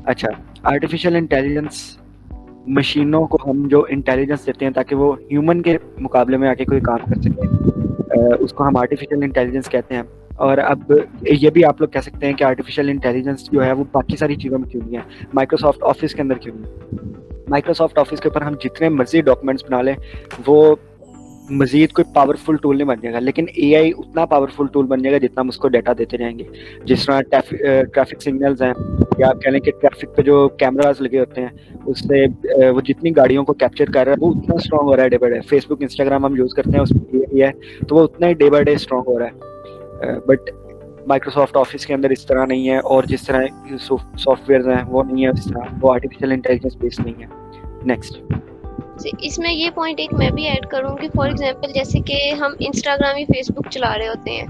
अच्छा, artificial intelligence मशीनों को हम जो इंटेलिजेंस देते हैं ताकि वो ह्यूमन के मुकाबले में आके कोई काम कर सके, उसको हम आर्टिफिशियल इंटेलिजेंस कहते हैं। और अब ये भी आप लोग कह सकते हैं कि आर्टिफिशियल इंटेलिजेंस जो है वो बाकी सारी चीज़ों में क्यों नहीं है, माइक्रोसॉफ्ट ऑफिस के अंदर क्यों नहीं है। माइक्रोसॉफ्ट ऑफिस के ऊपर हम जितने मर्जी डॉक्यूमेंट्स बना लें, वो मजीद कोई पावरफुल टूल नहीं बन जाएगा, लेकिन एआई उतना पावरफुल टूल बन जाएगा जितना हम उसको डाटा देते जाएंगे। जिस तरह ट्रैफिक सिग्नल्स हैं, या आप कह लें कि ट्रैफिक पे जो कैमरास लगे होते हैं, उससे वो जितनी गाड़ियों को कैप्चर कर रहा है वो उतना स्ट्रांग हो रहा है day by day. Facebook Instagram हम यूज करते हैं, उसमें एआई है, तो वो उतना ही डे बाय डे स्ट्रांग हो रहा है। बट माइक्रोसॉफ्ट ऑफिस के अंदर इस तरह नहीं है, और जिस तरह सॉफ्टवेयर हैं वो नहीं है, इस तरह वो आर्टिफिशियल इंटेलिजेंस बेस्ड नहीं है। नेक्स्ट। इसमें ये पॉइंट एक मैं भी ऐड करूँगी, फॉर एग्जांपल जैसे कि हम इंस्टाग्राम या फेसबुक चला रहे होते हैं,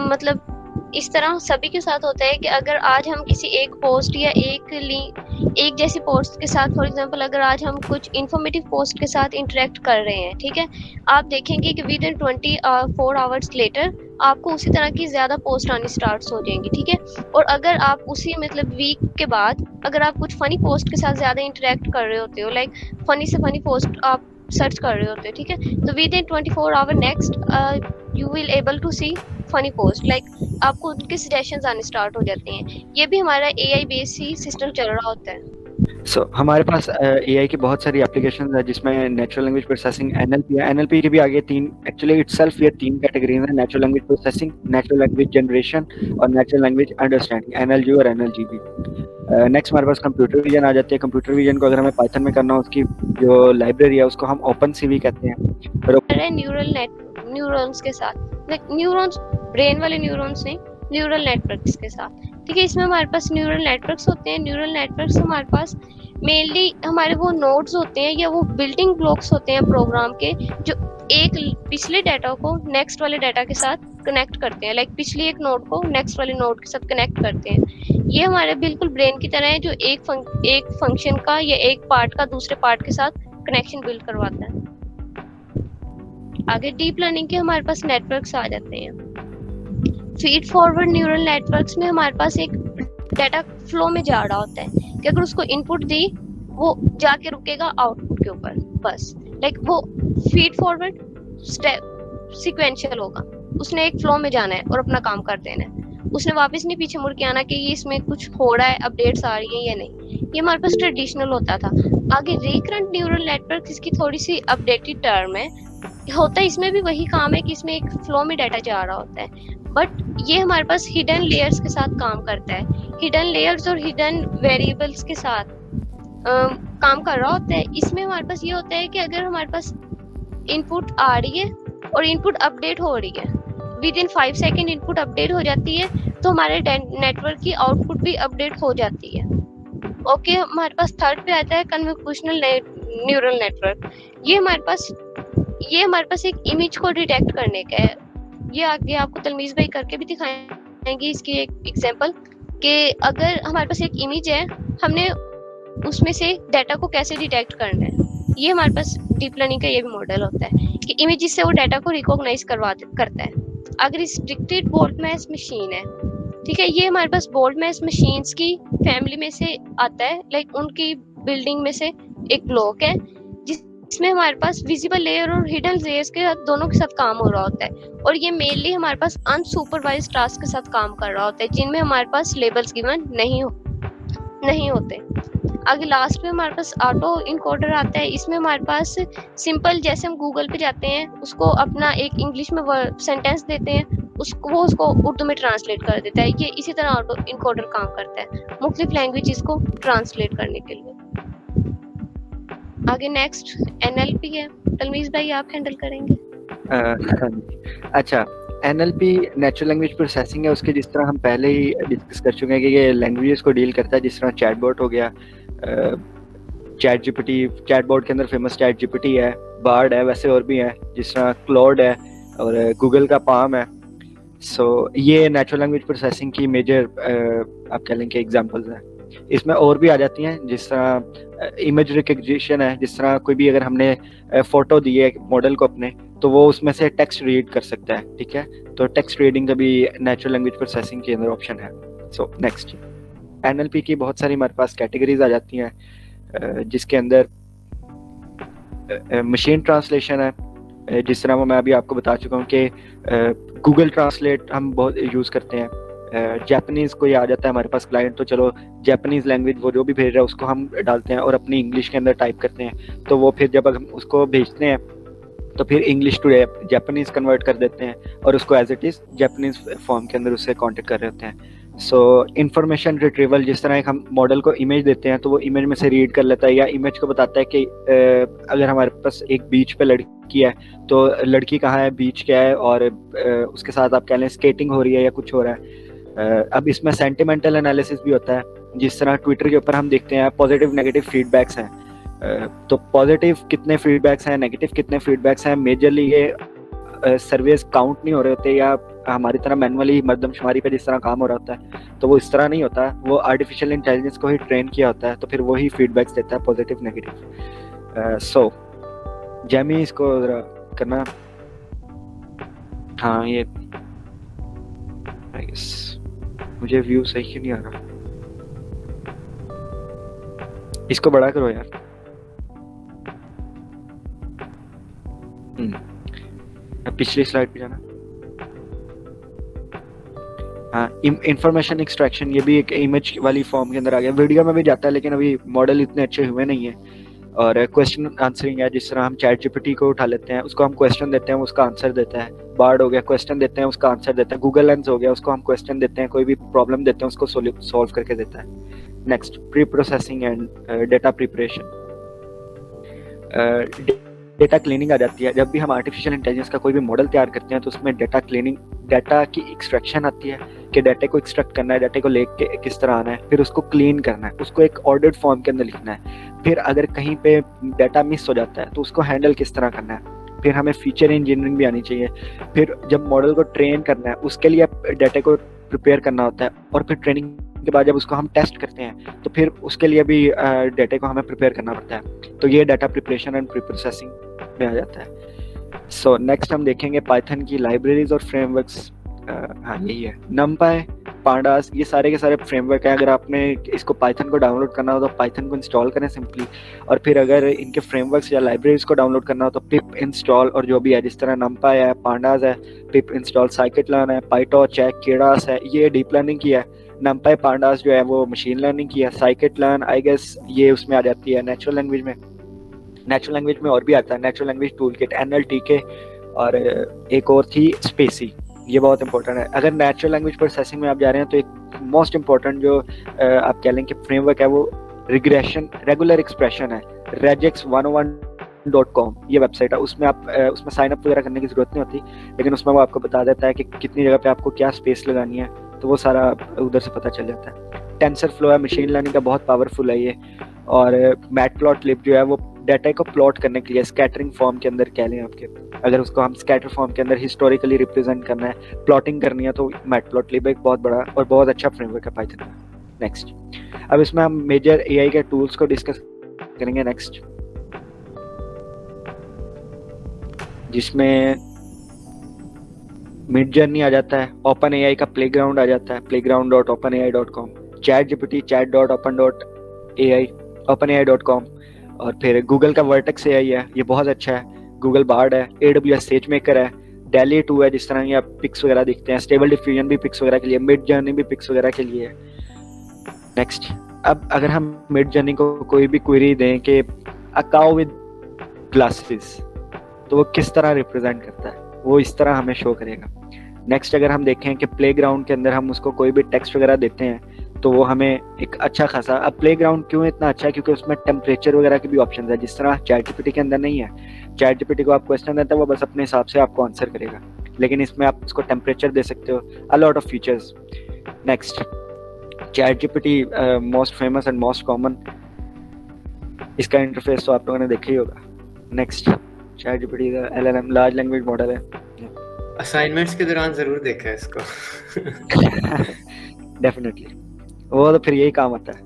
मतलब इस तरह सभी के साथ होता है कि अगर आज हम किसी एक पोस्ट या एक जैसी पोस्ट के साथ, फॉर एग्जांपल अगर आज हम कुछ इन्फॉर्मेटिव पोस्ट के साथ इंटरेक्ट कर रहे हैं, ठीक है, आप देखेंगे कि विद इन 24 आवर्स लेटर आपको उसी तरह की ज़्यादा पोस्ट आनी स्टार्ट हो जाएंगी, ठीक है। और अगर आप उसी मतलब वीक के बाद अगर आप कुछ फनी पोस्ट के साथ ज़्यादा इंटरेक्ट कर रहे होते हो, लाइक फनी से फनी पोस्ट आप सर्च कर रहे होते हो, ठीक है, तो within 24 hour next you will able to see funny post, like आपको उनके सजेशंस आने स्टार्ट हो जाते हैं। ये भी हमारा एआई बेस्ड ही सिस्टम चल रहा होता है। हमारे पास एआई की बहुत सारी एप्लीकेशन है जिसमें नेचुरल लैंग्वेज प्रोसेसिंग एनएलपी है। एनएलपी की भी आगे तीन, एक्चुअली इटसेल्फ ये तीन कैटेगरीज हैं: natural language processing, natural language generation और नेचुरल लैंग्वेज अंडरस्टैंडिंग, एनएलजी और एनएलजीबी। नेक्स्ट हमारे पास कंप्यूटर विजन आ जाती है। कंप्यूटर विजन को अगर हमें पाइथन में करना हो, उसकी जो लाइब्रेरी है उसको हम ओपन सीवी कहते हैं। न्यूरॉन्स के साथ, लाइक न्यूरॉन्स ब्रेन वाले न्यूरॉन्स नहीं, न्यूरल नेटवर्क्स के साथ, ठीक है। इसमें हमारे पास न्यूरल नेटवर्क्स होते हैं। न्यूरल नेटवर्क्स हमारे पास मेनली हमारे वो नोड्स होते हैं या वो बिल्डिंग ब्लॉक्स होते हैं प्रोग्राम के, जो एक पिछले डाटा को नेक्स्ट वाले डाटा के साथ कनेक्ट करते हैं, लाइक पिछली एक नोड को नेक्स्ट वाले नोड के साथ कनेक्ट करते हैं। ये हमारे बिल्कुल ब्रेन की तरह है, जो एक फंक्शन का या एक पार्ट का दूसरे पार्ट के साथ कनेक्शन बिल्ड करवाता है। आगे डीप लर्निंग के हमारे पास नेटवर्क्स आ जाते हैं। फीड फॉरवर्ड न्यूरल नेटवर्क्स में हमारे पास एक डाटा फ्लो में जा रहा होता है कि अगर उसको इनपुट दी वो जाके रुकेगा आउटपुट के ऊपर, बस। लाइक वो फीड फॉरवर्ड सीक्वेंशियल होगा, उसने एक फ्लो में जाना है और अपना काम कर देना है, उसने वापस नहीं पीछे मुड़ के आना कि इसमें कुछ हो रहा है, अपडेट्स आ रही है या नहीं। ये हमारे पास ट्रेडिशनल होता था। आगे रिकरेंट न्यूरल नेटवर्क, इसकी थोड़ी सी अपडेटेड टर्म है, होता है इसमें भी वही काम है कि इसमें एक फ्लो में डाटा जा रहा होता है, बट ये हमारे पास हिडन लेयर्स के साथ काम करता है। हिडन लेयर्स और हिडन वेरिएबल्स के साथ काम कर रहा होता है। इसमें हमारे पास ये होता है कि अगर हमारे पास इनपुट आ रही है और इनपुट अपडेट हो रही है, with in 5 second input update हो जाती है, तो हमारे नेटवर्क की आउटपुट भी अपडेट हो जाती है। ओके, हमारे पास थर्ड पे आता है कन्वोल्यूशनल न्यूरल नेटवर्क। ये हमारे पास एक इमेज को डिटेक्ट करने का है। ये आगे आपको तलमीज भाई करके भी दिखाएंगे इसकी एक एग्जांपल, कि अगर हमारे पास एक इमेज है, हमने उसमें से डाटा को कैसे डिटेक्ट करना है। ये हमारे पास डीप लर्निंग का ये भी मॉडल होता है कि इमेज से वो डाटा को रिकॉग्नाइज करता है। अगर रिस्ट्रिक्टेड बोल्ड मैश मशीन है, ठीक है, ये हमारे पास बोल्ड मैश मशीन्स की फैमिली में से आता है, लाइक उनकी बिल्डिंग में से एक ब्लॉक है जिसमें हमारे पास विजिबल लेयर और हिडन लेयर्स के दोनों के साथ काम हो रहा होता है। और ये मेनली हमारे पास अनसुपरवाइज्ड टास्क के साथ काम कर रहा होता है, जिनमें हमारे पास लेबल्स गिवन नहीं होते। आगे लास्ट में हमारे पास ऑटो इनकोडर आता है। इसमें हमारे पास सिंपल, जैसे हम गूगल पे जाते हैं, उसको अपना एक इंग्लिश में सेंटेंस देते हैं, वो उसको उर्दू में ट्रांसलेट कर देता है। ये इसी तरह ऑटो इनकोडर काम करता है, मुख्तलिफ लैंग्वेजेस को ट्रांसलेट करने के लिए। आगे नेक्स्ट एनएलपी है, तलमीज भाई आप हैंडल करेंगे। अच्छा, एनएलपी नेचुरल लैंग्वेज प्रोसेसिंग है। उसके जिस तरह हम पहले ही डिस्कस कर चुके हैं कि ये लैंग्वेजेस को डील करता है, जिस तरह चैटबॉट हो गया, चैट जीपीटी, चैटबॉट के अंदर फेमस चैट जीपीटी है, बार्ड है, वैसे और भी हैं, जिस तरह क्लॉड है और गूगल का पाम है। ये नेचुरल लैंग्वेज प्रोसेसिंग की मेजर आप कह लें कि एग्जांपल्स हैं। इसमें और भी आ जाती हैं, जिस तरह इमेज रिकग्निशन है, जिस तरह कोई भी अगर हमने फोटो दी है मॉडल को अपने, तो वो उसमें से टेक्स्ट रीड कर सकता है, ठीक है। तो टेक्स्ट रीडिंग का भी नेचुरल लैंग्वेज प्रोसेसिंग के अंदर ऑप्शन है। So next. एनएलपी की बहुत सारी हमारे पास कैटेगरीज आ जाती हैं, जिसके अंदर मशीन ट्रांसलेशन है, जिस तरह वो मैं अभी आपको बता चुका हूँ कि गूगल ट्रांसलेट हम बहुत यूज़ करते हैं। जापानीज़ कोई आ जाता है हमारे पास क्लाइंट, तो चलो जापानीज़ लैंग्वेज वो जो भी भेज रहा है उसको हम डालते हैं और अपनी इंग्लिश के अंदर टाइप करते हैं, तो वो फिर जब हम उसको भेजते हैं तो फिर इंग्लिश टू जापानीज़ कन्वर्ट कर देते हैं और उसको as it is Japanese form के अंदर उससे कांटेक्ट कर रहे होते हैं। सो इंफॉर्मेशन रिट्रीवल, जिस तरह एक हम मॉडल को इमेज देते हैं तो वो इमेज में से रीड कर लेता है या इमेज को बताता है कि अगर हमारे पास एक बीच पे लड़की है तो लड़की कहाँ है, बीच क्या है, और उसके साथ आप कह लें स्केटिंग हो रही है या कुछ हो रहा है। अब इसमें सेंटिमेंटल एनालिसिस भी होता है, जिस तरह ट्विटर के ऊपर हम देखते हैं पॉजिटिव नेगेटिव फीडबैक्स हैं, तो पॉजिटिव कितने फीडबैक्स हैं, नेगेटिव कितने फीडबैक्स हैं, मेजरली ये सर्वेस काउंट नहीं हो रहे होते या हमारी तरह मैनुअली मर्दमशुमारी पे जिस तरह काम हो रहा होता है, तो वो इस तरह नहीं होता, वो आर्टिफिशियल इंटेलिजेंस को ही ट्रेन किया होता है, तो फिर वही फीडबैक्स देता है पॉजिटिव नेगेटिव। सो जैमी इसको जरा करना, हाँ ये मुझे व्यू सही क्यों नहीं आ रहा, इसको बड़ा करो यार। पिछली स्लाइड पे जाना। हाँ, इंफॉर्मेशन एक्सट्रैक्शन, ये भी एक इमेज वाली फॉर्म के अंदर आ गया, वीडियो में भी जाता है लेकिन अभी मॉडल इतने अच्छे हुए नहीं है। और क्वेश्चन आंसरिंग है, जिस तरह हम चैट जीपीटी को उठा लेते हैं, उसको हम क्वेश्चन देते हैं उसका आंसर देता है, बार्ड हो गया क्वेश्चन देते हैं उसका आंसर देता है, गूगल लेंस हो गया उसको हम क्वेश्चन देते हैं, कोई भी प्रॉब्लम देते हैं उसको सॉल्व करके देता है। Next, pre processing and data preparation, data cleaning आ जाती है। जब भी हम आर्टिफिशियल इंटेलिजेंस का कोई भी मॉडल तैयार करते हैं तो उसमें डेटा क्लीनिंग, डाटा की एक्सट्रैक्शन आती है कि डाटा को एक्सट्रैक्ट करना है, डाटा को लेके किस तरह आना है, फिर उसको क्लीन करना है, उसको एक ऑर्डर्ड फॉर्म के अंदर लिखना है, फिर अगर कहीं पे डाटा मिस हो जाता है तो उसको हैंडल किस तरह करना है, फिर हमें फीचर इंजीनियरिंग भी आनी चाहिए, फिर जब मॉडल को ट्रेन करना है उसके लिए डाटा को प्रिपेयर करना होता है, और फिर ट्रेनिंग के बाद जब उसको हम टेस्ट करते हैं तो फिर उसके लिए भी डाटा को हमें प्रिपेयर करना पड़ता है, तो ये data preparation and pre processing में आ जाता है। सो नेक्स्ट हम देखेंगे पाइथन की लाइब्रेरीज और फ्रेमवर्क्स। हाँ यही है, नमपाई, पांडास, ये सारे के सारे फ्रेमवर्क हैं। अगर आपने इसको पाइथन को डाउनलोड करना हो तो पाइथन को इंस्टॉल करें सिंपली, और फिर अगर इनके फ्रेमवर्क्स या लाइब्रेरीज को डाउनलोड करना हो तो पिप इंस्टॉल, और जो भी है जिस तरह नमपाई है, पांडास है, पिप इंस्टॉल, साइकिट-लर्न है, पाइटॉर्च है, केडास है, ये डीप लर्निंग की है, नमपाई पांडास जो है वो मशीन लर्निंग की है, साइकिट-लर्न आई गेस ये उसमें आ जाती है नेचुरल लैंग्वेज में। नेचुरल लैंग्वेज में और भी आता है natural language tool kit, NLTK, और एक और थी स्पेसी, ये बहुत इंपॉर्टेंट है। अगर नेचुरल लैंग्वेज प्रोसेसिंग में आप जा रहे हैं तो एक मोस्ट इंपॉर्टेंट जो आप कह लें कि फ्रेमवर्क है वो रिग्रेशन रेगुलर एक्सप्रेशन है, regex101.com ये वेबसाइट है, उसमें आप उसमें साइन अप वगैरह करने की जरूरत नहीं होती, लेकिन उसमें वो आपको बता देता है कि कितनी जगह पे आपको क्या स्पेस लगानी है, तो वो सारा उधर से पता चल जाता है। टेंसरफ्लो है, मशीन लर्निंग का बहुत पावरफुल है ये, और मैटप्लॉटलिब जो है वो डाटा को प्लॉट करने के लिए स्कैटरिंग फॉर्म के अंदर कह लें आपके, अगर उसको हम स्कैटर फॉर्म के अंदर हिस्टोरिकली रिप्रेजेंट करना है, प्लॉटिंग करनी है, तो मैटप्लॉटलिब एक बहुत बड़ा और बहुत अच्छा फ्रेमवर्क है पाइथन का। नेक्स्ट, अब इसमें हम मेजर एआई के टूल्स को डिस्कस करेंगे नेक्स्ट, जिसमें मिड जर्नी आ जाता है, ओपन एआई का प्लेग्राउंड आ जाता है, playground.openai.com, chat GPT chat.open.ai, openai.com, और फिर गूगल का वर्टेक्स एआई है, ये बहुत अच्छा है, गूगल बार्ड है, AWS SageMaker है, डेली 2 है, जिस तरह ये आप पिक्स वगैरह दिखते हैं, स्टेबल डिफ्यूजन भी पिक्स वगैरह के लिए, मिड जर्नी भी पिक्स वगैरह के लिए है। नेक्स्ट, अब अगर हम मिड जर्नी को कोई भी क्वेरी दें कि अ काउ विद ग्लासेस, तो वो किस तरह रिप्रेजेंट करता है, वो इस तरह हमें शो करेगा। नेक्स्ट, अगर हम देखें कि प्लेग्राउंड के अंदर हम उसको कोई भी टेक्स्ट वगैरह देते हैं तो वो हमें एक अच्छा खासा, अब प्लेग्राउंड क्यों इतना अच्छा है, क्योंकि उसमें टेम्परेचर वगैरह की भी ऑप्शन है, जिस तरह चैट जीपीटी के अंदर नहीं है। चैट जीपीटी को आप क्वेश्चन देते हैं वो बस अपने हिसाब से आपको आंसर करेगा, लेकिन इसमें आप उसको टेम्परेचर दे सकते हो, a lot of features. Next, chat GPT most famous and most common, इसका इंटरफेस तो आप लोगों ने देखा ही होगा। नेक्स्ट, चैट जीपीटी का LLM लार्ज लैंग्वेज मॉडल है, असाइनमेंट्स के दौरान जरूर देखा है इसको। डेफिनेटली, वो तो फिर यही काम आता है।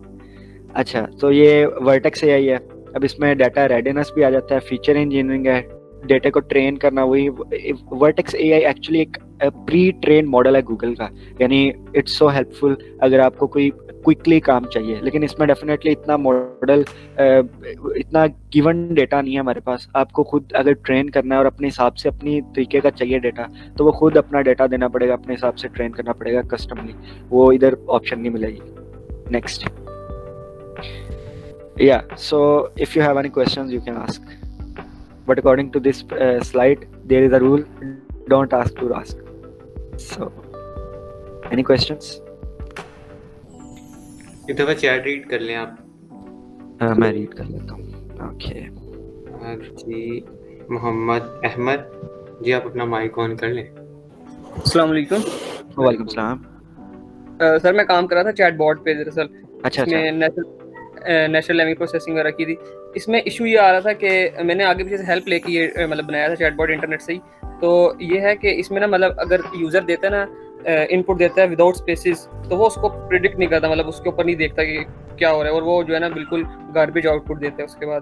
अच्छा, तो ये वर्टेक्स एआई है, अब इसमें डाटा रेडीनेस भी आ जाता है, फीचर इंजीनियरिंग है, डेटा को ट्रेन करना, वही वर्टेक्स एआई एक्चुअली एक प्री ट्रेन मॉडल है गूगल का, यानी इट्स सो हेल्पफुल। अगर आपको कोई क्विकली काम चाहिए, लेकिन इसमें डेफिनेटली इतना मॉडल इतना गिवन डेटा नहीं है हमारे पास। आपको खुद अगर ट्रेन करना है और अपने हिसाब से अपनी तरीके का चाहिए डेटा, तो वो खुद अपना डेटा देना पड़ेगा, अपने हिसाब से ट्रेन करना पड़ेगा कस्टमली, वो इधर ऑप्शन नहीं मिलेगी। Next, yeah, so if you have any questions you can ask, but according to this slide there is a rule, don't ask. So any questions? एक दफा चैट रीड कर लें आप। मैं रीड कर लेता हूँ। ओके जी, मोहम्मद अहमद जी, आप अपना माइक ऑन कर लें। अस्सलाम वालेकुम। वालेकुम सलाम। सर मैं काम कर रहा था चैट बॉट पे दरअसल। अच्छा इसमें नेचुरल लैंग्वेज प्रोसेसिंग वगैरह की थी। इसमें इशू ये आ रहा था कि मैंने आगे पीछे से हेल्प लेके ये मतलब बनाया था चैट बॉट इंटरनेट से ही। तो ये है कि इसमें ना मतलब अगर यूज़र देता है ना इनपुट देता है विदाउट स्पेसिस, तो वो उसको प्रिडिक्ट नहीं करता, मतलब उसके ऊपर नहीं देखता कि क्या हो रहा है, और वो जो है ना बिल्कुल गार्बेज आउटपुट देता है उसके बाद।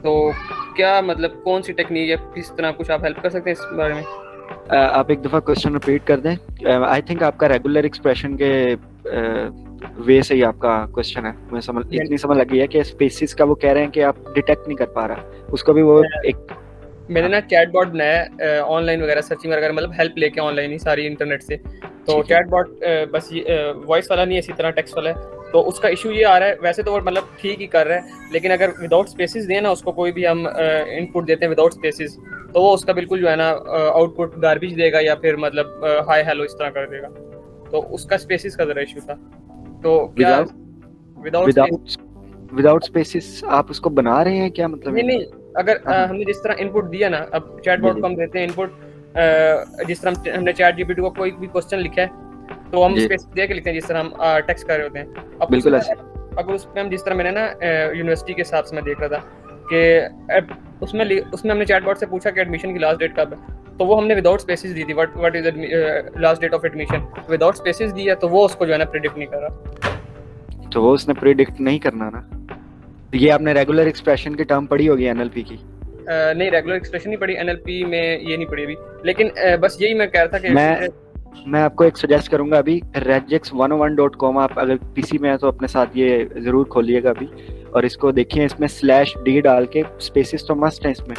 तो क्या मतलब कौन सी टेक्निक है, किस तरह कुछ आप हेल्प कर सकते हैं इस बारे में? आप एक दफ़ा क्वेश्चन रिपीट कर दें। आई थिंक आपका रेगुलर एक्सप्रेशन के वे से ही आपका क्वेश्चन है। मैं इतनी समझ लगी है कि स्पेसिस का वो कह रहे हैं कि आप डिटेक्ट नहीं कर पा रहा, उसको भी वो एक मैंने ना चैट बॉट बनाया ऑनलाइन वगैरह सर्चिंग वगैरह, मतलब हेल्प लेके ऑनलाइन ही सारी इंटरनेट से। तो चैट बॉट बस वॉइस वाला नहीं है, इसी तरह टेक्स्ट वाला है। तो उसका इशू ये आ रहा है, वैसे तो वो मतलब ठीक ही कर रहा है, लेकिन अगर विदाउट स्पेसिस दें ना उसको, कोई भी हम इनपुट देते हैं विदाउट स्पेसिस, तो वो उसका बिल्कुल जो है ना आउटपुट गार्बेज देगा या फिर मतलब हाय हेलो इस तरह कर देगा। तो उसका स्पेसिस का जरा इशू था। तो क्या विदाउट स्पेसिस आप उसको बना रहे हैं क्या? मतलब नहीं, अगर हमने जिस तरह इनपुट दिया ना, अब चैट बॉट को हम देते हैं इनपुट, जिस तरह हमने चैट जीपीटी को कोई भी क्वेश्चन लिखा है तो हम स्पेस दे के लिखते हैं जिस तरह हम टेक्स्ट कर रहे होते हैं। अब बिल्कुल ऐसे अगर उसमें हम जिस तरह मैंने ना यूनिवर्सिटी के हिसाब से मैं देख रहा था कि उसमें हमने चैट बॉट से पूछा कि एडमिशन की लास्ट डेट कब है, तो वो हमने विदाउट स्पेसिस दी थी, what is last date of admission, without spaces दिया, तो वो उसको जो है ना प्रेडिक्ट नहीं कर रहा। तो वो उसने प्रेडिक्ट नहीं करना ना। ये आपने रेगुलर एक्सप्रेशन की टर्म पढ़ी होगी एनएलपी की? नहीं, रेगुलर एक्सप्रेशन नहीं पढ़ी एनएलपी में, ये नहीं पढ़ी अभी, लेकिन बस यही मैं कह रहा था कि मैं आपको एक सजेस्ट करूंगा अभी, regex101.com आप अगर पीसी में है तो अपने साथ ये जरूर खोलिएगा अभी और इसको देखिए। इसमें /d डाल के, स्पेसिस तो मस्ट है इसमें।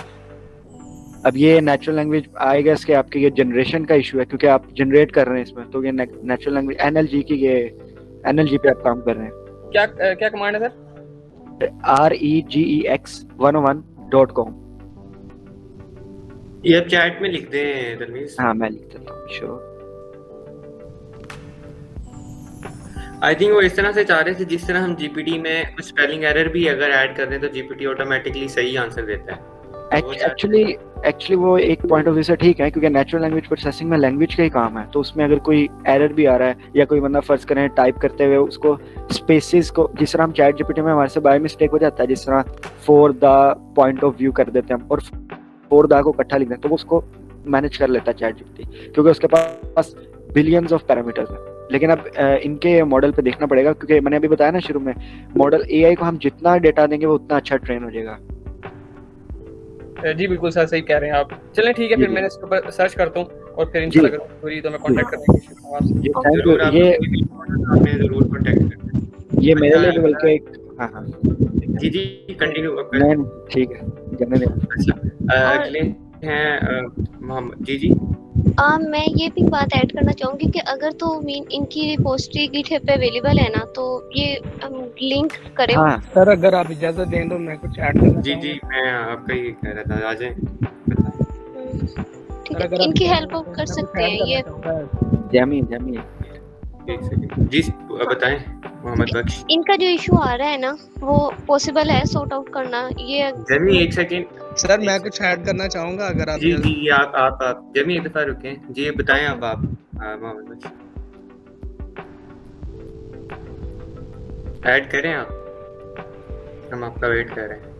अब ये नेचुरल लैंग्वेज आएगा, इसके आपके ये जनरेशन का इशू है क्योंकि आप जनरेट कर रहे हैं इसमें, तो ये नेचुरल लैंग्वेज एनएलजी की, ये एनएलजी पे आप काम कर रहे हैं। क्या कमांड है सर? regex101.com। ये आप चैट में लिख दें दरमीज। हाँ मैं लिख देता हूँ, श्योर। आई थिंक वो इस तरह से चाह रहे थे जिस तरह हम जीपीटी में कुछ स्पेलिंग एरर भी अगर ऐड कर दें तो जीपीटी ऑटोमेटिकली सही आंसर देता है। एक्चुअली वो एक पॉइंट ऑफ व्यू से ठीक है क्योंकि नेचुरल लैंग्वेज प्रोसेसिंग में लैंग्वेज का ही काम है, तो उसमें अगर कोई एरर भी आ रहा है या कोई बंदा फर्ज करें टाइप करते हुए उसको स्पेसिस को, जिस तरह हम चैट जीपीटी में हमारे से बाय मिस्टेक हो जाता है, जिस तरह for the point of view कर देते हैं हम और फॉर द को इकट्ठा लिख दें, तो वो उसको मैनेज कर लेता है चैट जीपीटी क्योंकि उसके पास बिलियंस ऑफ पैरामीटर्स हैं। लेकिन अब इनके मॉडल पे देखना पड़ेगा क्योंकि मैंने अभी बताया ना शुरू में, मॉडल एआई को हम जितना डेटा देंगे वो उतना अच्छा ट्रेन हो जाएगा। जी बिल्कुल सर, सही कह रहे हैं आप। चलें ठीक है, फिर मैंने इसके ऊपर सर्च करता हूँ और फिर इंशाल्लाह अगर पूरी तो मैं कांटेक्ट करने की कोशिश करूंगा आपसे। जरूर कांटेक्ट करना। ये मेरे लिए बल्कि एक हाँ जी कंटिन्यू करें। ठीक है, जाने दें। अच्छा, अगले हैं मोहम्मद जी। मैं ये भी बात ऐड करना चाहूँगी कि अगर तो इनकी रिपोजिटरी गिटहब पे अवेलेबल है ना, तो ये लिंक करें। हाँ सर, अगर आप इजाजत दें तो मैं कुछ ऐड करना जी मैं आपका ही कह रहा था, आ जाए। ठीक है, इनकी हेल्प कर सकते हैं ये। जैमी एक सेकंड जी, बताएं मोहम्मद बख्श। इनका जो इशू आ रहा है ना, वो पॉसिबल है सॉर्ट आउट करना। ये जैमी एक सेकंड सर, मैं कुछ ऐड करना चाहूंगा अगर आप जी आप जैमी एक दफा रुकें जी, बताएं अब आप मोहम्मद बख्श ऐड करें आप, हम आपका वेट कर रहे हैं।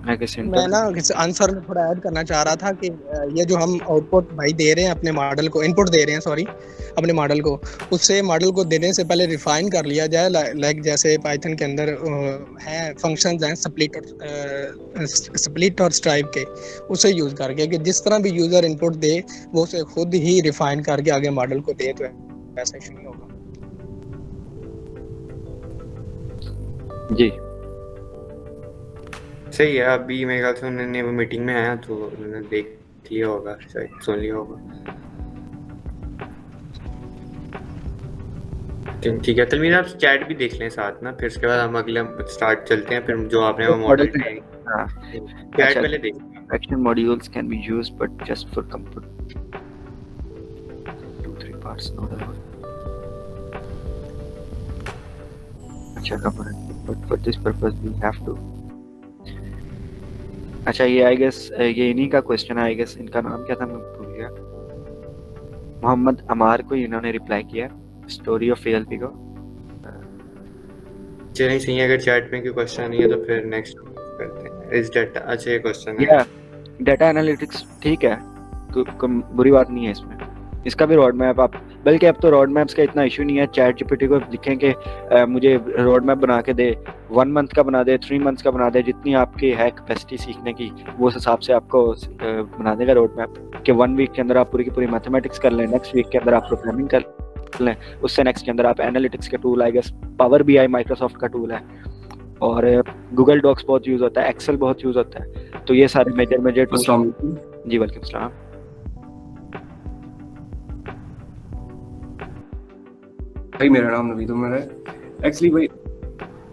मैं ना आंसर में थोड़ा ऐड करना चाह रहा था कि ये जो हम आउटपुट भाई दे रहे हैं अपने मॉडल को, इनपुट दे रहे हैं सॉरी अपने मॉडल को, उससे मॉडल को देने से पहले रिफाइन कर लिया जाए। लाइक जैसे पाइथन के अंदर हैं फंक्शंस हैं स्प्लिट और स्ट्राइप के, उसे यूज़ करके कि जिस तरह भी यूज़र इनपुट दे वो उसे खुद ही रिफाइन करके आगे मॉडल को दे, तो ऐसा इशू नहीं होगा। जी सही है। अभी मेरे ख्याल से उन्होंने वो मीटिंग में आया तो उन्होंने देख लिया होगा, शायद सुन लिया होगा। ठीक है तलमीर, आप चैट भी देख लें साथ ना, फिर उसके बाद हम अगले स्टार्ट चलते हैं, फिर जो आपने वो मॉडल पे हाँ चैट अच्छा, पहले देख लें। action modules can be used but just for comfort 2-3 parts not allowed। अच्छा cover but for this purpose we have to। अच्छा ये आई गेस ये इन्हीं का क्वेश्चन है, आई गेस इनका नाम क्या था मैं भूल गया। मोहम्मद अमार को इन्होंने रिप्लाई किया स्टोरी ऑफ एएलपी को। चलिए सही है, अगर चैट में कोई क्वेश्चन नहीं है तो फिर नेक्स्ट करते हैं। इस डाटा अच्छा ये क्वेश्चन है। या डाटा एनालिटिक्स ठीक है, कोई बुरी बात नहीं है इसमें, इसका भी रोड मैप आप, बल्कि अब तो रोड मैप्स का इतना इशू नहीं है। चैट जीपीटी को लिखें कि मुझे रोड मैप बना के दे, 1 मंथ का बना दे, 3 मंथ्स का बना दे, जितनी आपकी है कैपेसिटी सीखने की वो उस हिसाब से आपको बना देगा रोड मैप कि 1 वीक के अंदर आप पूरी की पूरी मैथमेटिक्स कर लें, नेक्स्ट वीक के अंदर आप प्रोग्रामिंग कर लें, उससे नेक्स्ट के अंदर आप एनालिटिक्स के tool I guess Power BI Microsoft का टूल है, और गूगल डॉक्स बहुत यूज होता है, एक्सेल बहुत यूज होता है। तो ये सारे मेजर टूल। जी वालेकुम सलाम। भाई मेरा नाम नवीद उमर है एक्चुअली भाई।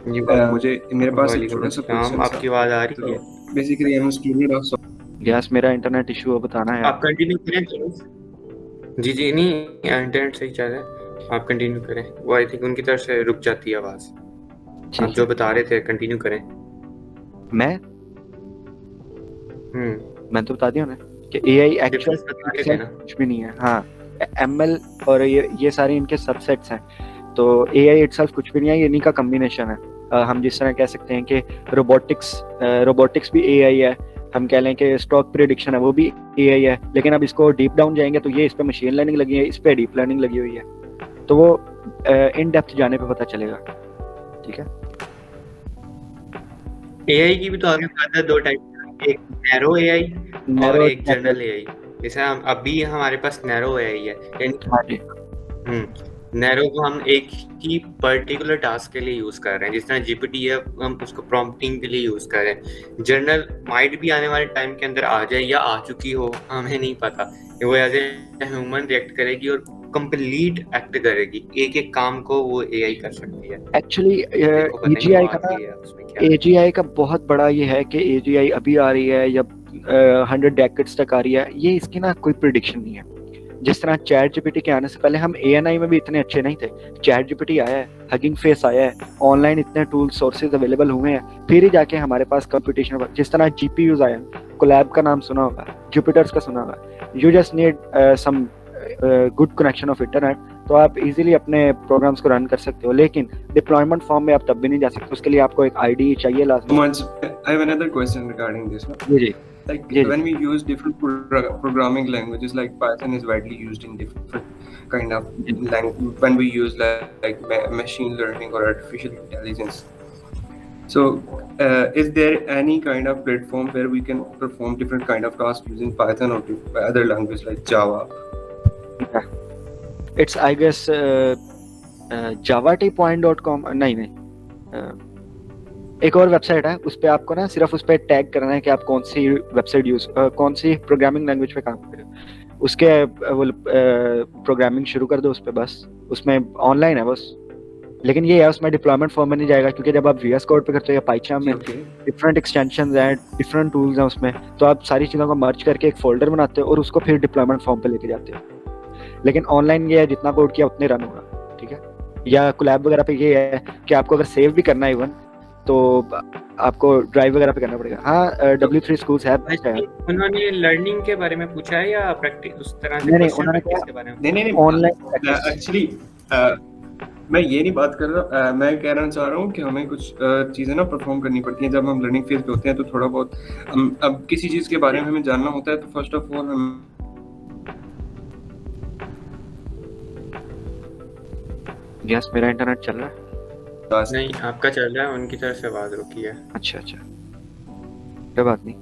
जी मुझे मेरे पास एक छोटा सा क्वेश्चन आपकी आवाज आ रही है। Basically I am student of yes मेरा इंटरनेट इशू है, बताना है आप कंटिन्यू करें। जी जी नहीं इंटरनेट सही चल रहा है, आप कंटिन्यू करें। वो आई थिंक उनकी तरफ से रुक जाती है आवाज। आप जो बता रहे थे कंटिन्यू करें। मैं तो बता दिया ना कि एआई एक्चुअल कुछ भी नहीं है। हाँ एमएल और ये सारे इनके सबसेट्स हैं, तो एआई इटसेल्फ कुछ भी नहीं है, ये इन्हीं का कॉम्बिनेशन है। हम जिस तरह कह सकते हैं कि रोबोटिक्स भी एआई है, हम कह लें कि स्टॉक प्रेडिक्शन है वो भी एआई है, लेकिन अब इसको डीप डाउन जाएंगे तो ये इस पे मशीन लर्निंग लगी है, इस पे डीप लर्निंग लगी हुई है, तो वो इन डेप्थ जाने पे पता चलेगा। ठीक है एआई की भी तो आगे बात है, 2 टाइप, एक नैरो एआई और एक जनरल एआई। जैसे हम अभी हमारे पास नैरो एआई है, नैरो को हम एक ही पर्टिकुलर टास्क के लिए यूज कर रहे हैं, जिस तरह जीपीटी है हम उसको प्रॉम्प्टिंग के लिए यूज कर रहे हैं। जनरल माइट भी आने वाले टाइम के अंदर आ जाए या आ चुकी हो, हमें नहीं पता, वो एज ए ह्यूमन रिएक्ट करेगी और कंप्लीट एक्ट करेगी, एक काम को वो एआई कर सकती है। एक्चुअली एजीआई का बहुत बड़ा ये है कि एजीआई अभी आ रही है या 100 डेकेड्स तक आ रही है, ये इसकी ना कोई प्रेडिक्शन नहीं है। जिस तरह चैट जीपीटी के आने से पहले हम एएनआई में भी इतने अच्छे नहीं थे, चैट जीपीटी आया है, हगिंग फेस आया है, ऑनलाइन इतने टूल सोर्सेज अवेलेबल हुए हैं, फिर ही जाके हमारे पास कंप्यूटेशन। जिस तरह जीपीयूज आया, कोलैब का नाम सुना होगा, जुपिटर्स का सुना होगा, you just need some good connection of internet, तो आप इजीली अपने प्रोग्राम्स को रन कर सकते हो, लेकिन डिप्लॉयमेंट फॉर्म में आप तब भी नहीं जा सकते, उसके लिए आपको एक आईडी चाहिए लाजमी। I have another question regarding this. Ji Like when we use different programming languages, like Python is widely used in different kind of language when we use like machine learning or artificial intelligence. So is there any kind of platform where we can perform different kind of tasks using Python or other language like Java? It's I guess javatypoint.com नहीं एक और website है, उस पे आपको ना सिर्फ उस पे टैग करना है कि आप कौन सी वेबसाइट कौन सी प्रोग्रामिंग लैंग्वेज पे काम कर रहे हो, उसके प्रोग्रामिंग शुरू कर दो उस पे, बस उसमें ऑनलाइन है बस। लेकिन ये है उसमें डिप्लॉयमेंट फॉर्म में नहीं जाएगा, क्योंकि जब आप VS कोड पे करते हो या पाइथन में डिफरेंट एक्सटेंशंस हैं, डिफरेंट टूल्स हैं उसमें, तो आप सारी चीज़ों को मर्ज करके एक फोल्डर बनाते हो और उसको फिर डिप्लॉयमेंट फॉर्म पे लेके जाते हो। लेकिन ऑनलाइन ये है जितना कोड किया उतने रन होगा। ठीक है, या कोलैब वगैरह पे ये है कि आपको अगर सेव भी करना है इवन तो आपको ड्राइव वगैरह पे करना पड़ेगा। हाँ W3 Schools है। उन्होंने लर्निंग के बारे में पूछा है या प्रैक्टिस उस तरह से? नहीं उन्होंने के बारे में नहीं ऑनलाइन एक्चुअली मैं ये नहीं बात कर रहा, मैं कहना चाह रहा हूँ कि हमें कुछ चीज़ें ना परफॉर्म करनी पड़ती हैं जब हम लर्निंग फेज पे होते हैं, तो थोड़ा बहुत अब किसी चीज़ के बारे में हमें जानना होता है, तो फर्स्ट ऑफ ऑल हम यस मेरा इंटरनेट चल रहा है। नहीं आपका चल रहा है, उनकी तरफ से आवाज रुकी है। अच्छा कोई बात नहीं।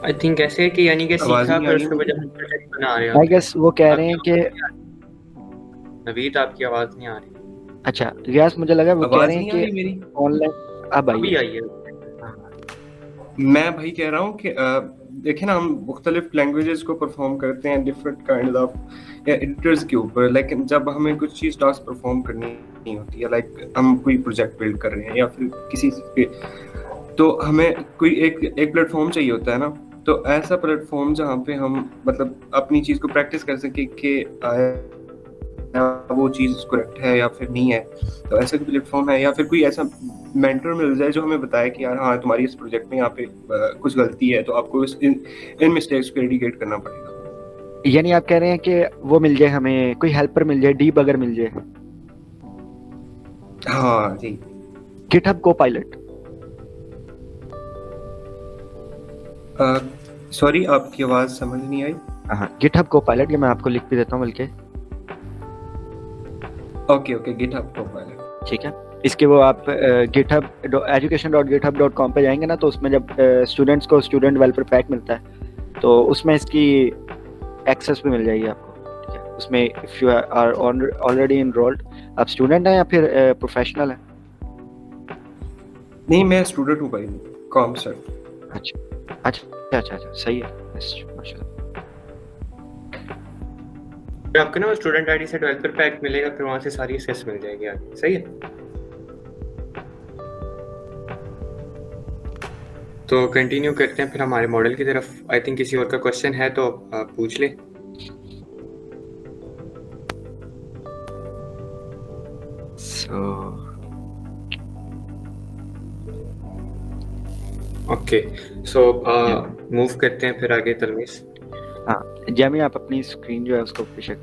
आई थिंक ऐसे है कि यानी कि आवाज सीखा नहीं आ फिर रही उसके मुझे। बाद हम प्रोजेक्ट बना रहे आई होते हैं। गेस वो कह रहे हैं कि नवीद आपकी आवाज नहीं आ रही। अच्छा रियाज, मुझे लगा वो कह आवाज रहे हैं नहीं आ रही कि मेरी। ऑनलाइन अब आई अभी है। आई है। मैं भाई कह रहा हूँ कि देखे ना, हम मुख्तलिफ लैंग्वेजेस को परफॉर्म करते हैं डिफरेंट काइंड ऑफ एडिटर्स के ऊपर, लेकिन जब हमें कुछ चीज़ टास्क परफॉर्म करनी होती है, लाइक हम कोई प्रोजेक्ट बिल्ड कर रहे हैं या फिर किसी पे, तो हमें कोई एक प्लेटफॉर्म चाहिए होता है ना। तो ऐसा प्लेटफॉर्म जहाँ पे हम मतलब अपनी चीज़ को प्रैक्टिस कर सके कि वो चीज़ करेक्ट है या फिर नहीं है। तो ऐसा कोई प्लेटफॉर्म है या फिर कोई ऐसा मेंटर मिल जाए जो हमें बताए कि यार हाँ तुम्हारी इस प्रोजेक्ट में यहाँ पे कुछ गलती है, तो आपको इन मिस्टेक्स को एडिकेट करना पड़ेगा। यानी आप कह रहे हैं कि वो मिल जाए, हमें कोई हेल्पर मिल जाए, डीबगर मिल जाए। हाँ जी। GitHub Copilot. सॉरी आपकी आवाज़ समझ नहीं आई। हाँ, गिटहब कोपायलट, ये मैं आपको लिख भी देता हूँ बल्कि। Okay GitHub Copilot. ठीक है, इसके वो आप गिटहब education.github.com पे जाएंगे ना, तो उसमें जब स्टूडेंट्स को स्टूडेंट डेवलपर पैक मिलता है तो उसमें इसकी एक्सेस भी मिल जाएगी आपको। ठीक है, उसमें if you are already enrolled, आप स्टूडेंट हैं या फिर प्रोफेशनल हैं? नहीं, मैं स्टूडेंट हूँ भाई, कॉम सर। अच्छा, सही है। माशाल्लाह। फिर आपको ना वो स्टूडेंट आईडी से डेवलपर पैक मिलेगा, फिर वहां से सारी एक्सेस मिल जाएगी आगे। सही है। तो कंटिन्यू करते हैं फिर हमारे मॉडल की तरफ। आई थिंक किसी और का क्वेश्चन है तो आप पूछ ले। ओके, सो मूव करते हैं फिर आगे तलमीस। हाँ, जैमी आप अपनी स्क्रीन जो है उसको बेशक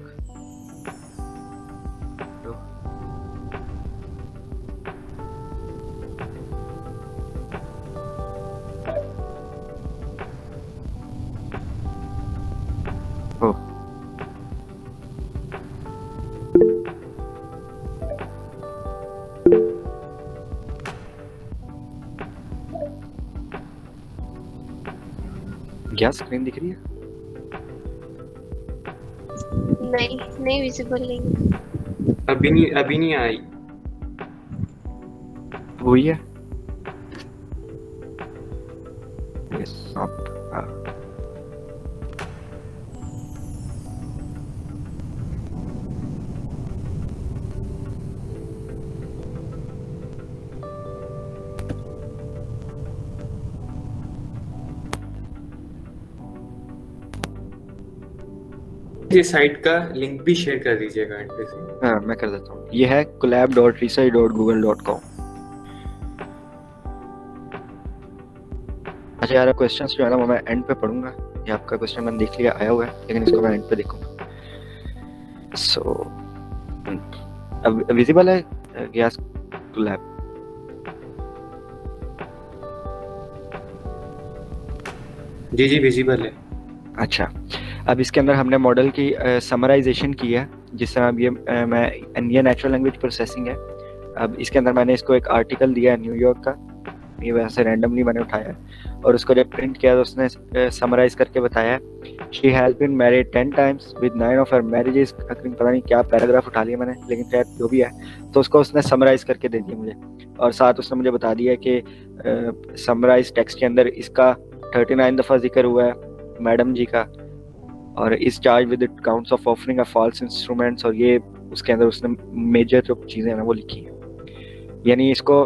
क्या स्क्रीन दिख रही है? नहीं विजिबल नहीं। अभी नहीं आई। वही है। Yes, up. ये साइट का लिंक भी शेयर कर दीजिएगा एंड पे से। हाँ, मैं कर देता हूँ। ये है collab.research.google.com। अच्छा यार, क्वेश्चंस जो है ना वो मैं एंड पे पढ़ूंगा। ये आपका क्वेश्चन मैंने देख लिया, आया हुआ है, लेकिन इसको मैं एंड पे देखूंगा। सो अब विजिबल है गैस collab? जी विजिबल है। अच्छा, अब इसके अंदर हमने मॉडल की समराइजेशन की है, जिस तरह अब ये नेचुरल लैंग्वेज प्रोसेसिंग है। अब इसके अंदर मैंने इसको एक आर्टिकल दिया है न्यूयॉर्क का, ये वैसे रैंडमली मैंने उठाया है, और उसको जब प्रिंट किया तो उसने समराइज करके बताया she has been married 10 times with 9 of her marriages। पता नहीं क्या पैराग्राफ उठा लिया मैंने, लेकिन खैर जो भी है, तो उसको उसने समराइज करके दे दिया मुझे, और साथ उसने मुझे बता दिया कि समराइज टेक्स्ट के अंदर इसका 39 दफ़ा जिक्र हुआ है मैडम जी का, और इस charge with eight counts of offering a false instruments, और ये उसके अंदर उसने मेजर जो चीज़ें हैं ना वो लिखी हैं। यानी इसको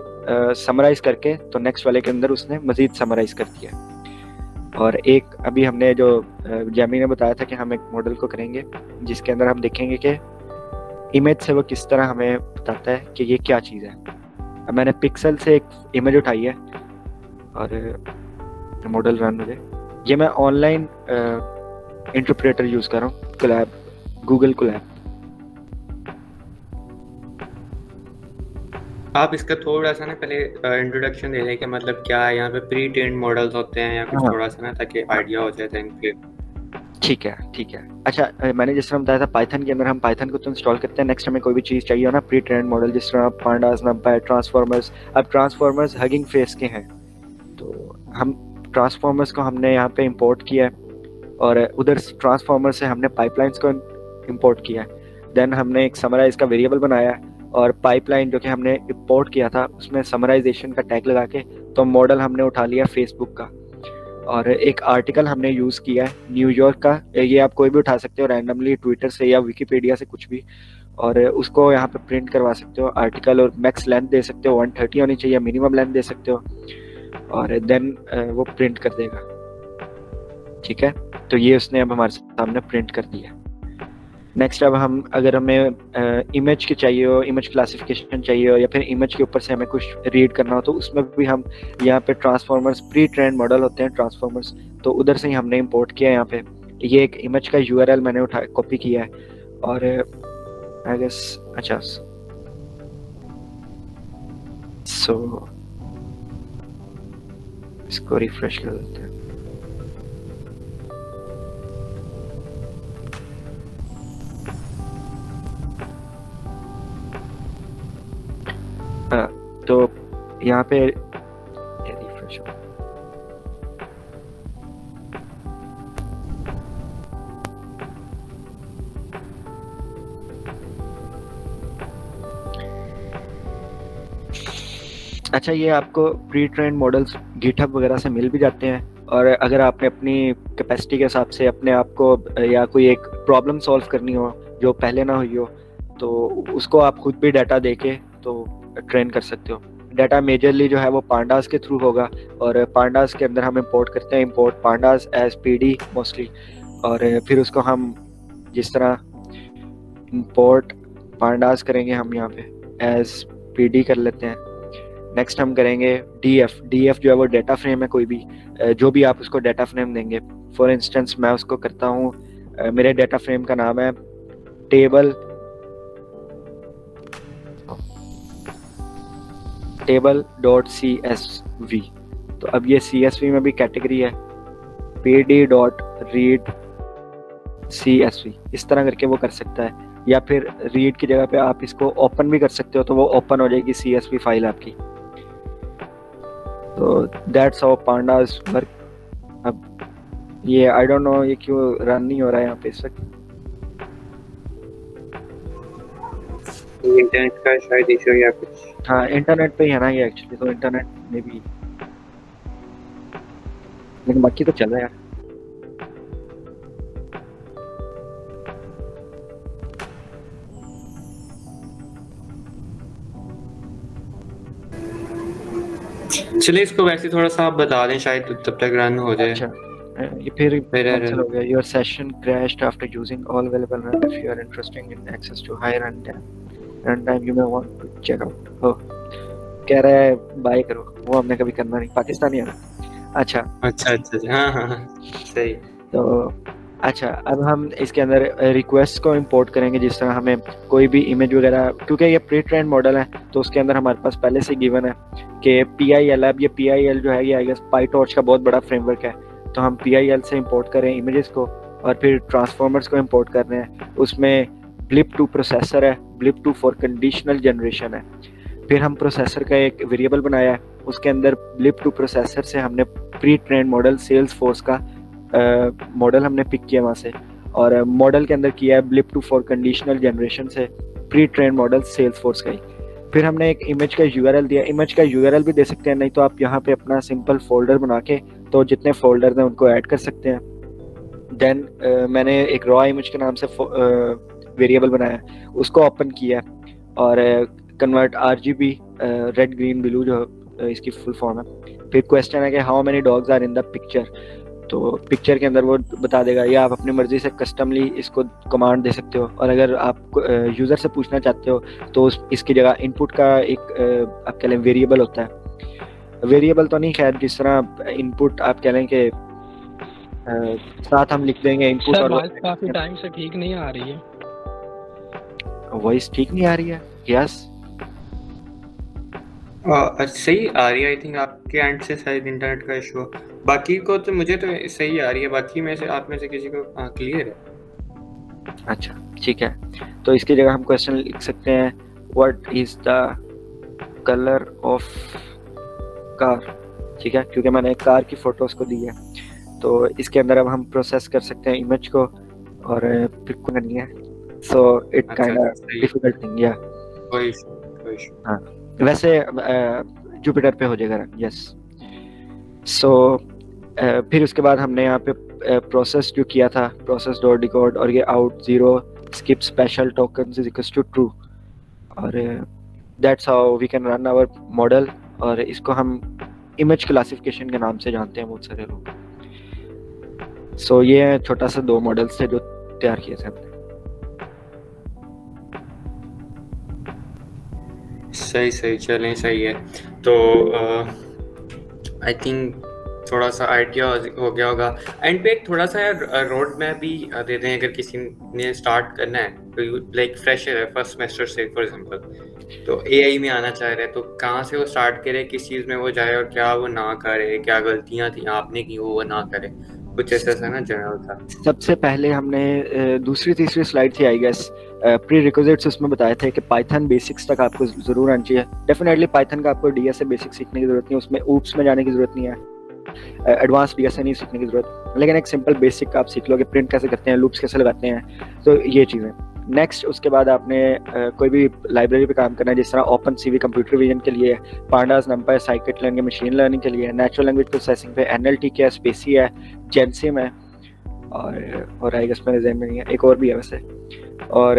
समराइज करके तो नेक्स्ट वाले के अंदर उसने मजीद समराइज कर दिया। और एक अभी हमने जो जैमी ने बताया था कि हम एक मॉडल को करेंगे जिसके अंदर हम देखेंगे कि इमेज से वो किस तरह हमें बताता है कि ये क्या चीज़ है। अब मैंने पिक्सल से एक इमेज उठाई है और मॉडल रन हो जाए। ये मैं ऑनलाइन इंटरप्रेटर यूज़ कर रहा हूँ, कोलैब, गूगल कोलैब। आप इसका थोड़ा सा ना पहले इंट्रोडक्शन दे दें कि मतलब क्या है, यहाँ पे प्री ट्रेन्ड मॉडल्स होते हैं या कुछ हाँ। थोड़ा सा ना, ताकि आइडिया हो जाए देन फिर। ठीक है। अच्छा, मैंने जिस तरह बताया था पाइथन के अंदर हम पाइथन को तो इंस्टॉल करते हैं। नेक्स्ट हमें कोई भी चीज़ चाहिए हो ना, प्री ट्रेन्ड मॉडल, जिस तरह पांडास, नंपाई, ट्रांसफॉर्मर्स। अब ट्रांसफॉर्मर्स हगिंग फेस के हैं, तो हम ट्रांसफॉर्मर्स को हमने यहाँ पे इंपोर्ट किया है और उधर ट्रांसफॉर्मर से हमने पाइपलाइंस को इंपोर्ट किया है। देन हमने एक समराइज का वेरिएबल बनाया है और पाइपलाइन जो कि हमने इंपोर्ट किया था उसमें समराइजेशन का टैग लगा के तो मॉडल हमने उठा लिया फेसबुक का। और एक आर्टिकल हमने यूज़ किया है न्यूयॉर्क का, ये आप कोई भी उठा सकते हो रैंडमली ट्विटर से या विकीपीडिया से कुछ भी, और उसको यहाँ पे प्रिंट करवा सकते हो आर्टिकल, और मैक्स लेंथ दे सकते हो 130 होनी चाहिए, मिनिमम लेंथ दे सकते हो, और देन वो प्रिंट कर देगा। ठीक है, तो ये उसने अब हमारे सामने प्रिंट कर दिया। नेक्स्ट अब हम अगर हमें इमेज की चाहिए हो, इमेज क्लासिफिकेशन चाहिए हो, या फिर इमेज के ऊपर से हमें कुछ रीड करना हो, तो उसमें भी हम यहाँ पे ट्रांसफॉर्मर्स प्री ट्रेंड मॉडल होते हैं ट्रांसफॉर्मर्स, तो उधर से ही हमने इंपोर्ट किया है। यहाँ पे ये एक इमेज का यूआरएल मैंने उठा कॉपी किया है और आई गेस अच्छा सो इसको रिफ्रेश कर देते हैं। तो यहाँ पे रिफ्रेश हो, अच्छा ये आपको प्री ट्रेंड मॉडल्स गिटहब वगैरह से मिल भी जाते हैं, और अगर आपने अपनी कैपेसिटी के हिसाब से अपने आप को या कोई एक प्रॉब्लम सॉल्व करनी हो जो पहले ना हुई हो, तो उसको आप खुद भी डाटा देके तो ट्रेन कर सकते हो। डाटा मेजरली जो है वो पांडास के थ्रू होगा, और पांडास के अंदर हम इंपोर्ट करते हैं, import pandas as PD mostly, और फिर उसको हम जिस तरह इंपोर्ट पांडास करेंगे हम यहाँ पे एज पीडी कर लेते हैं। नेक्स्ट हम करेंगे डीएफ जो है वो डाटा फ्रेम है, कोई भी जो भी आप उसको डाटा फ्रेम देंगे। फॉर इंस्टेंस मैं उसको करता हूँ, मेरे डाटा फ्रेम का नाम है table.csv। तो अब ये CSV में भी कैटेगरी है pd.read CSV, इस तरह करके वो कर सकता है, या फिर रीड की जगह पे आप इसको ओपन भी कर सकते हो, तो वो ओपन हो जाएगी CSV फाइल आपकी। तो दैट्स हाउ पांडास वर्क। अब ये आई डोंट नो ये क्यों रन नहीं हो रहा है यहाँ पे इस वक्त, इंटरनेट का शायद इशू या कुछ। हाँ इंटरनेट पे ही है ना ये एक्चुअली, तो इंटरनेट में भी, लेकिन बाकी तो चल रहा है यार। चलिए इसको वैसे थोड़ा सा आप बता दें, शायद तब तक रन हो जाए। अच्छा ये फिर मेरा cancel हो गया। Your session crashed after using all available RAM. If you are interested in access to high runtime, you may want to check out. Oh, कह रहा है बाय करो, वो हमने कभी करना नहीं, पाकिस्तानी है ना। अच्छा हाँ सही। तो अच्छा अब हम इसके अंदर रिक्वेस्ट को इंपोर्ट करेंगे, जिस तरह हमें कोई भी इमेज वगैरह, क्योंकि ये प्री ट्रेंड मॉडल है तो उसके अंदर हमारे पास पहले से गिवन है कि PIL। अब ये PIL जो है ये आई गेस पाईटॉर्च का बहुत बड़ा फ्रेमवर्क है, तो हम PIL से इंपोर्ट करें इमेजेस को, और फिर ट्रांसफॉर्मर्स को इंपोर्ट कर रहे हैं। उसमें blip2 प्रोसेसर है, blip2 फॉर कंडीशनल जनरेशन है। फिर हम प्रोसेसर का एक वेरिएबल बनाया है, उसके अंदर blip2 प्रोसेसर से हमने pre trained model Salesforce का मॉडल हमने पिक किया वहाँ से, और मॉडल के अंदर किया है blip2 फॉर कंडीशनल जनरेशन से pre trained model Salesforce का ही। फिर हमने एक इमेज का URL दिया, इमेज का URL भी दे सकते हैं, नहीं तो आप यहाँ पे अपना सिंपल फोल्डर बना के तो जितने फोल्डर हैं उनको ऐड कर सकते हैं। देन मैंने एक रॉ इमेज के नाम से वेरिएबल बनाया, उसको ओपन किया, और convert RGB red green blue जो इसकी फुल फॉर्म है। फिर क्वेश्चन है कि how many dogs are in the picture, तो पिक्चर के अंदर वो बता देगा, या आप अपनी मर्जी से कस्टमली इसको कमांड दे सकते हो। और अगर आप यूज़र से पूछना चाहते हो तो इसकी जगह इनपुट का एक आप कह लें वेरिएबल होता है, वेरिएबल तो नहीं खैर, जिस तरह इनपुट आप कह लें कि साथ हम लिख देंगे इनपुट। सर और वॉइस काफी टाइम से ठीक नहीं आ रही है। वॉइस ठीक नहीं आ रही है? यस सही आ रही है, आई थिंक आपके एंड से शायद इंटरनेट का इशू। बाकी को तो मुझे तो सही आ रही है, बाकी में से आप में से किसी को क्लियर है? अच्छा ठीक है, तो इसकी जगह हम क्वेश्चन लिख सकते हैं, what is the colour of car. ठीक है, क्योंकि मैंने एक कार की फोटो उसको दी है, तो इसके अंदर अब हम प्रोसेस कर सकते हैं इमेज को और पिक को करनी है, so it kind of difficult thing या कोई हाँ, वैसे जुपिटर पे हो जाएगा, यस। सो फिर उसके बाद हमने यहाँ पे प्रोसेस जो किया था, प्रोसेस डॉट डिकोड, और ये out 0 skip special tokens is equals to true, और that's how we can run our model, और इसको हम इमेज क्लासिफिकेशन के नाम से जानते हैं बहुत सारे लोग। सो ये छोटा सा 2 मॉडल्स थे जो तैयार किए थे हमने। सही चलें, सही है। तो आई थिंक थोड़ा सा आइडिया हो गया होगा। एंड पे एक थोड़ा सा यार रोड मैप भी दे दें अगर किसी ने स्टार्ट करना है, तो लाइक फ्रेशर है फर्स्ट सेमेस्टर से फॉर एग्जांपल, तो एआई में आना चाह रहे हैं, तो कहाँ से वो स्टार्ट करे, किस चीज़ में वो जाए, और क्या वो ना करे, क्या गलतियाँ थी आपने की वो ना करे, कुछ ऐसा ना जनरल था। सबसे पहले हमने दूसरी तीसरी स्लाइड थी आई गेस, प्री रिक्विजिट्स उसमें बताए थे कि पाइथन बेसिक्स तक आपको जरूर आना चाहिए। डेफिनेटली पाइथन का आपको डीएस से बेसिक सीखने की जरूरत नहीं है, उसमें ऊप्स में जाने की जरूरत नहीं है, एडवांस डीएस से नहीं सीखने की जरूरत, लेकिन एक सिंपल बेसिक आप सीख लोगे, प्रिंट कैसे करते हैं, लूप्स कैसे लगाते हैं, तो ये चीज़ें। नेक्स्ट उसके बाद आपने कोई भी लाइब्रेरी पे काम करना है, जिस तरह ओपन सीवी कंप्यूटर विजन के लिए, pandas, नंपाई, scikit learning machine learning के लिए, नेचुरल लैंग्वेज प्रोसेसिंग पे एनएलटी है, स्पेसी है, जेनसिम है, और आई गेस मेरे ज़हन में नहीं है, एक और भी है वैसे, और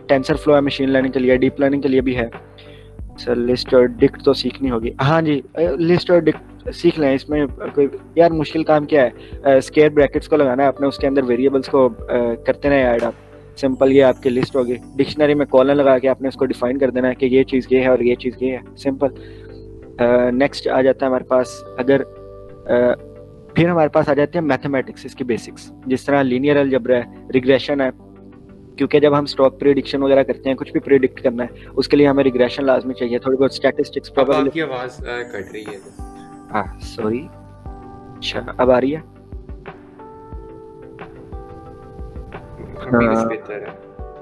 टेंसर फ्लो है मशीन लर्निंग के लिए, डीप लर्निंग के लिए भी है। सर लिस्ट और डिक्ट तो सीखनी होगी, हाँ जी लिस्ट और डिक्ट सीख लें, इसमें कोई यार मुश्किल काम क्या है, स्क्वायर ब्रैकेट्स को लगाना है आपने, उसके अंदर वेरिएबल्स को करते रहे ऐड आप, सिंपल ये आपकी लिस्ट होगी। डिक्शनरी में कॉलन लगा के आपने उसको डिफाइन कर देना है कि ये चीज़ ये है और ये चीज़ ये है, सिंपल। नेक्स्ट आ जाता है हमारे पास, अगर फिर हमारे पास आ जाते हैं मैथमेटिक्स, इसकी बेसिक्स, जिस तरह लीनियर अलजेब्रा है, रिग्रेशन है, क्योंकि जब हम स्टॉक प्रेडिक्शन वगैरह करते हैं, कुछ भी प्रेडिक्ट करना है, उसके लिए हमें रिग्रेशन लाजमी चाहिए, थोड़ी बहुत स्टैटिस्टिक्स प्रोबेबिलिटी। आपकी आवाज़ कट रही है, हाँ सॉरी, अच्छा अब आ रही है, बेहतर है,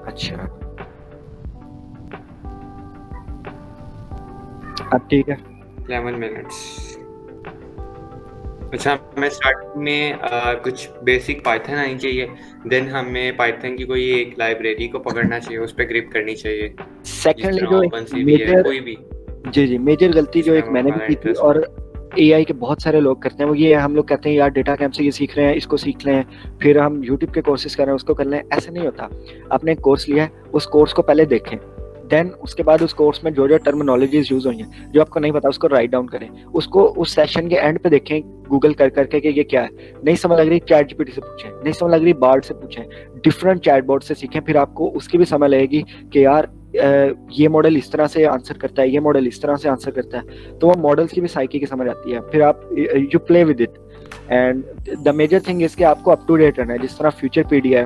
अच्छा अब ठीक है, 11 मिनट्स। अच्छा, हमें स्टार्ट में कुछ बेसिक पाइथन आनी चाहिए, देन हमें पाइथन की कोई एक लाइब्रेरी को पकड़ना चाहिए, उस पर ग्रिप करनी चाहिए। सेकंडली जो मेजर, कोई भी जी मेजर गलती जो एक मैंने भी की थी और एआई के बहुत सारे लोग करते हैं, वो ये हम लोग कहते हैं यार डेटा कैंप से ये सीख रहे हैं, इसको सीख लें, फिर हम यूट्यूब के कोर्सेज कर रहे हैं उसको कर लें, ऐसा नहीं होता। आपने एक कोर्स लिया है, उस कोर्स को पहले देखें, देन उसके बाद उस कोर्स में जो जो टर्मिनोलॉजीज यूज हुई हैं, जो आपको नहीं पता उसको राइट डाउन करें, उसको उस सेशन के एंड पे देखें गूगल कर करके कि ये क्या है, नहीं समझ लग रही चैट जीपीटी से पूछें, नहीं समझ लग रही बार्ड से पूछें, डिफरेंट चैटबॉट से सीखें, फिर आपको उसकी भी समझ लगेगी कि यार ये मॉडल इस तरह से आंसर करता है, ये मॉडल इस तरह से आंसर करता है, तो वो मॉडल्स की भी साइकी की समझ आती है, फिर आप you play with it. And the major thing इसके आपको अप टू डेट रहना है, जिस तरह फ्यूचर पीडी है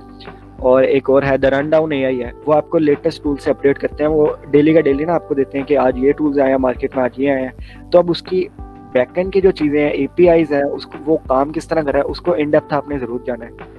और एक और है द रन डाउन एआई है, वो आपको लेटेस्ट टूल से अपडेट करते हैं, वो डेली का डेली ना आपको देते हैं कि आज ये टूल्स आए हैं मार्केट में, आज ये आए हैं, तो अब उसकी बैकएंड की जो चीज़ें हैं, एपीआईज हैं, उसको वो काम किस तरह कर रहा है, उसको इन डेप्थ आपने जरूर जाना है।